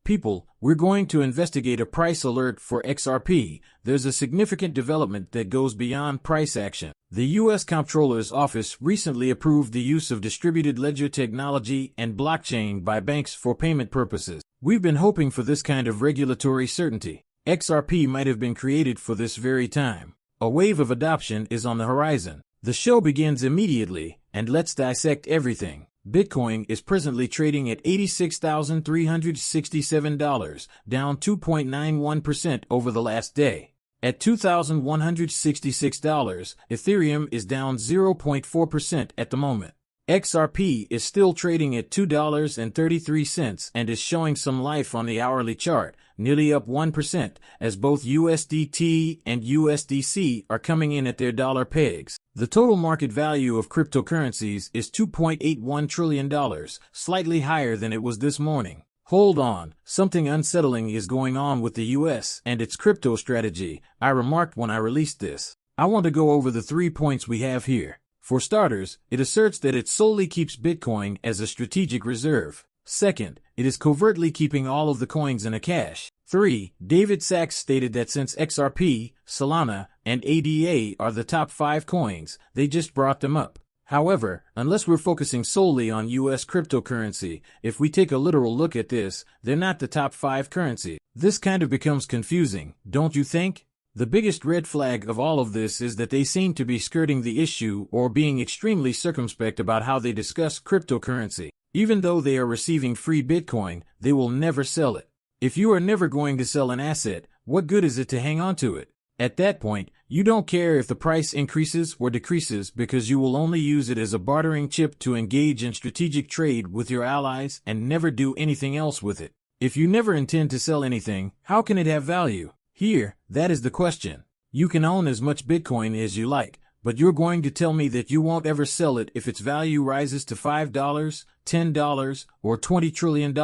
People, we're going to investigate a price alert for XRP. There's a significant development that goes beyond price action. The U.S. Comptroller's Office recently approved the use of distributed ledger technology and blockchain by banks for payment purposes. We've been hoping for this kind of regulatory certainty. XRP might have been created for this very time. A wave of adoption is on the horizon. The show begins immediately, and let's dissect everything. Bitcoin is presently trading at $86,367, down 2.91% over the last day. At $2,166, Ethereum is down 0.4% at the moment. XRP is still trading at $2.33 and is showing some life on the hourly chart, nearly up 1%, as both USDT and USDC are coming in at their dollar pegs. The total market value of cryptocurrencies is $2.81 trillion, slightly higher than it was this morning. Hold on, something unsettling is going on with the US and its crypto strategy, I remarked when I released this. I want to go over the 3 points we have here. For starters, it asserts that it solely keeps Bitcoin as a strategic reserve. Second, it is covertly keeping all of the coins in a cache. 3. David Sachs stated that since XRP, Solana, and ADA are the top 5 coins, they just brought them up. However, unless we're focusing solely on US cryptocurrency, if we take a literal look at this, they're not the top 5 currency. This kind of becomes confusing, don't you think? The biggest red flag of all of this is that they seem to be skirting the issue or being extremely circumspect about how they discuss cryptocurrency. Even though they are receiving free Bitcoin, they will never sell it. If you are never going to sell an asset, what good is it to hang on to it? At that point, you don't care if the price increases or decreases because you will only use it as a bartering chip to engage in strategic trade with your allies and never do anything else with it. If you never intend to sell anything, how can it have value? Here, that is the question. You can own as much Bitcoin as you like, but you're going to tell me that you won't ever sell it if its value rises to $5, $10, or $20 trillion.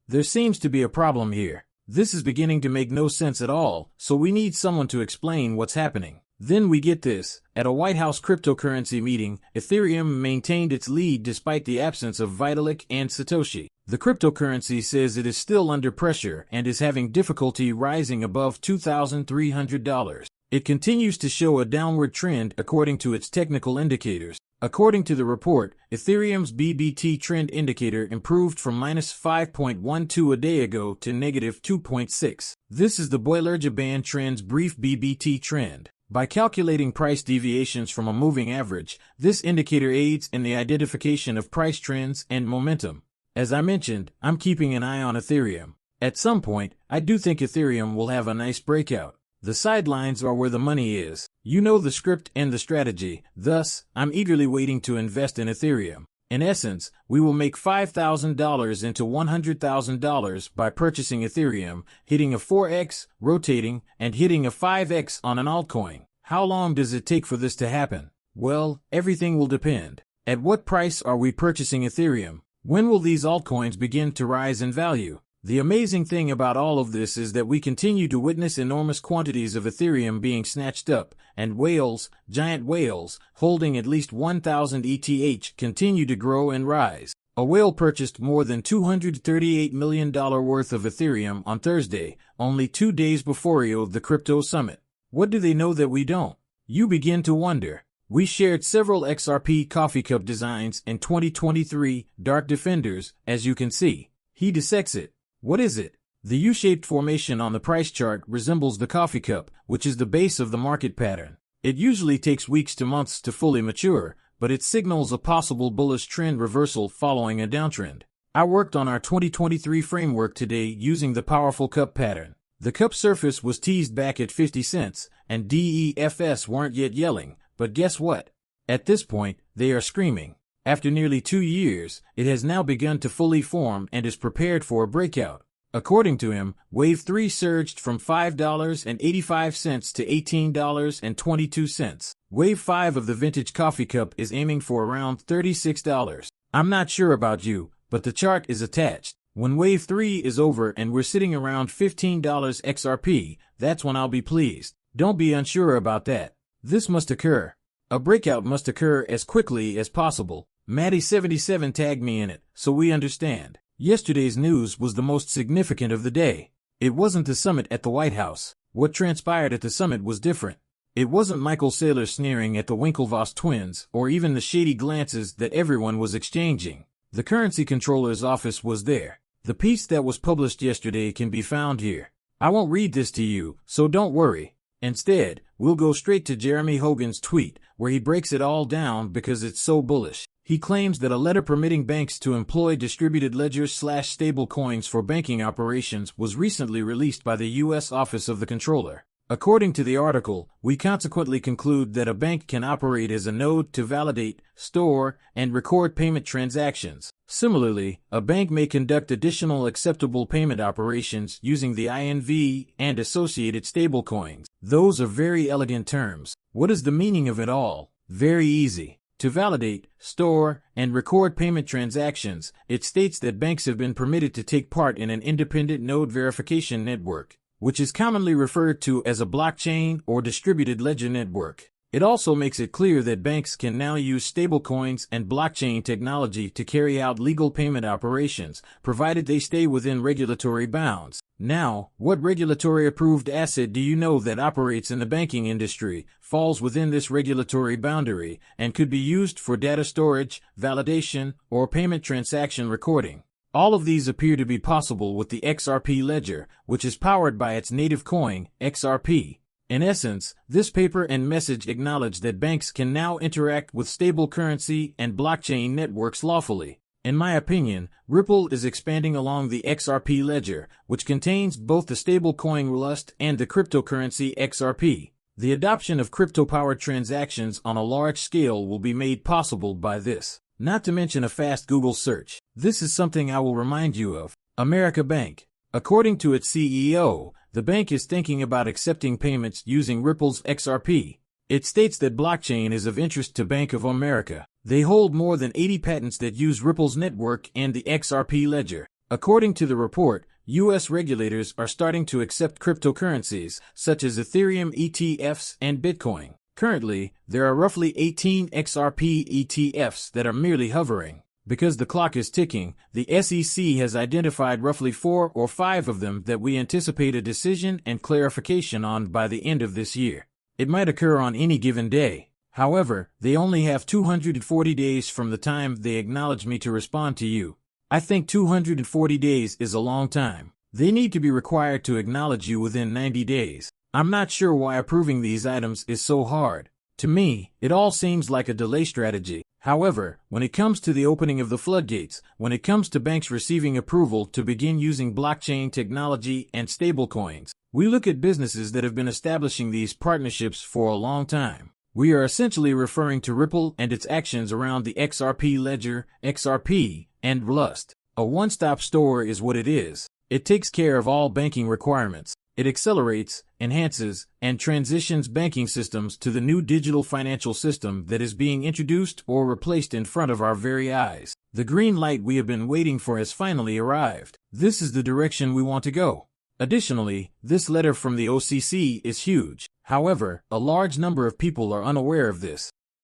There seems to be a problem here. This is beginning to make no sense at all, so we need someone to explain what's happening. Then we get this. At a White House cryptocurrency meeting, Ethereum maintained its lead despite the absence of Vitalik and Satoshi. The cryptocurrency says it is still under pressure and is having difficulty rising above $2,300. It continues to show a downward trend according to its technical indicators. According to the report, Ethereum's BBT trend indicator improved from -5.12 a day ago to -2.6. This is the Bollinger Band Trend's brief BBT trend. By calculating price deviations from a moving average, this indicator aids in the identification of price trends and momentum. As I mentioned, I'm keeping an eye on Ethereum. At some point, I do think Ethereum will have a nice breakout. The sidelines are where the money is. You know the script and the strategy, thus, I'm eagerly waiting to invest in Ethereum. In essence, we will make $5,000 into $100,000 by purchasing Ethereum, hitting a 4x, rotating, and hitting a 5x on an altcoin. How long does it take for this to happen? Well, everything will depend. At what price are we purchasing Ethereum? When will these altcoins begin to rise in value? The amazing thing about all of this is that we continue to witness enormous quantities of Ethereum being snatched up, and whales, giant whales, holding at least 1,000 ETH continue to grow and rise. A whale purchased more than $238 million worth of Ethereum on Thursday, only 2 days before the crypto summit. What do they know that we don't? You begin to wonder. We shared several XRP coffee cup designs in 2023, Dark Defenders, as you can see. He dissects it. What is it? The U-shaped formation on the price chart resembles the coffee cup, which is the base of the market pattern. It usually takes weeks to months to fully mature, but it signals a possible bullish trend reversal following a downtrend. I worked on our 2023 framework today using the powerful cup pattern. The cup surface was teased back at 50 cents, and DEFS weren't yet yelling, but guess what? At this point, they are screaming. After nearly 2 years, it has now begun to fully form and is prepared for a breakout. According to him, Wave 3 surged from $5.85 to $18.22. Wave 5 of the vintage coffee cup is aiming for around $36. I'm not sure about you, but the chart is attached. When Wave 3 is over and we're sitting around $15 XRP, that's when I'll be pleased. Don't be unsure about that. This must occur. A breakout must occur as quickly as possible. Maddie77 tagged me in it, so we understand. Yesterday's news was the most significant of the day. It wasn't the summit at the White House. What transpired at the summit was different. It wasn't Michael Saylor sneering at the Winklevoss twins, or even the shady glances that everyone was exchanging. The currency controller's office was there. The piece that was published yesterday can be found here. I won't read this to you, so don't worry. Instead, we'll go straight to Jeremy Hogan's tweet, where he breaks it all down because it's so bullish. He claims that a letter permitting banks to employ distributed ledgers/stable coins for banking operations was recently released by the U.S. Office of the Comptroller. According to the article, we consequently conclude that a bank can operate as a node to validate, store, and record payment transactions. Similarly, a bank may conduct additional acceptable payment operations using the INV and associated stablecoins. Those are very elegant terms. What is the meaning of it all? Very easy. To validate, store, and record payment transactions, it states that banks have been permitted to take part in an independent node verification network, which is commonly referred to as a blockchain or distributed ledger network. It also makes it clear that banks can now use stablecoins and blockchain technology to carry out legal payment operations, provided they stay within regulatory bounds. Now, what regulatory-approved asset do you know that operates in the banking industry, falls within this regulatory boundary, and could be used for data storage, validation, or payment transaction recording? All of these appear to be possible with the XRP ledger, which is powered by its native coin, XRP. In essence, this paper and message acknowledge that banks can now interact with stable currency and blockchain networks lawfully. In my opinion, Ripple is expanding along the XRP ledger, which contains both the stablecoin Rust and the cryptocurrency XRP. The adoption of crypto-powered transactions on a large scale will be made possible by this. Not to mention a fast Google search. This is something I will remind you of. America Bank. According to its CEO, the bank is thinking about accepting payments using Ripple's XRP. It states that blockchain is of interest to Bank of America. They hold more than 80 patents that use Ripple's network and the XRP ledger. According to the report, U.S. regulators are starting to accept cryptocurrencies, such as Ethereum ETFs and Bitcoin. Currently, there are roughly 18 XRP ETFs that are merely hovering. Because the clock is ticking, the SEC has identified roughly 4 or 5 of them that we anticipate a decision and clarification on by the end of this year. It might occur on any given day. However, they only have 240 days from the time they acknowledge me to respond to you. I think 240 days is a long time. They need to be required to acknowledge you within 90 days. I'm not sure why approving these items is so hard. To me, it all seems like a delay strategy. However, when it comes to the opening of the floodgates, when it comes to banks receiving approval to begin using blockchain technology and stablecoins, we look at businesses that have been establishing these partnerships for a long time. We are essentially referring to Ripple and its actions around the XRP ledger, XRP, and Rust. A one-stop store is what it is. It takes care of all banking requirements. It accelerates, enhances, and transitions banking systems to the new digital financial system that is being introduced or replaced in front of our very eyes. The green light we have been waiting for has finally arrived. This is the direction we want to go. Additionally, this letter from the OCC is huge. However, a large number of people are unaware of this.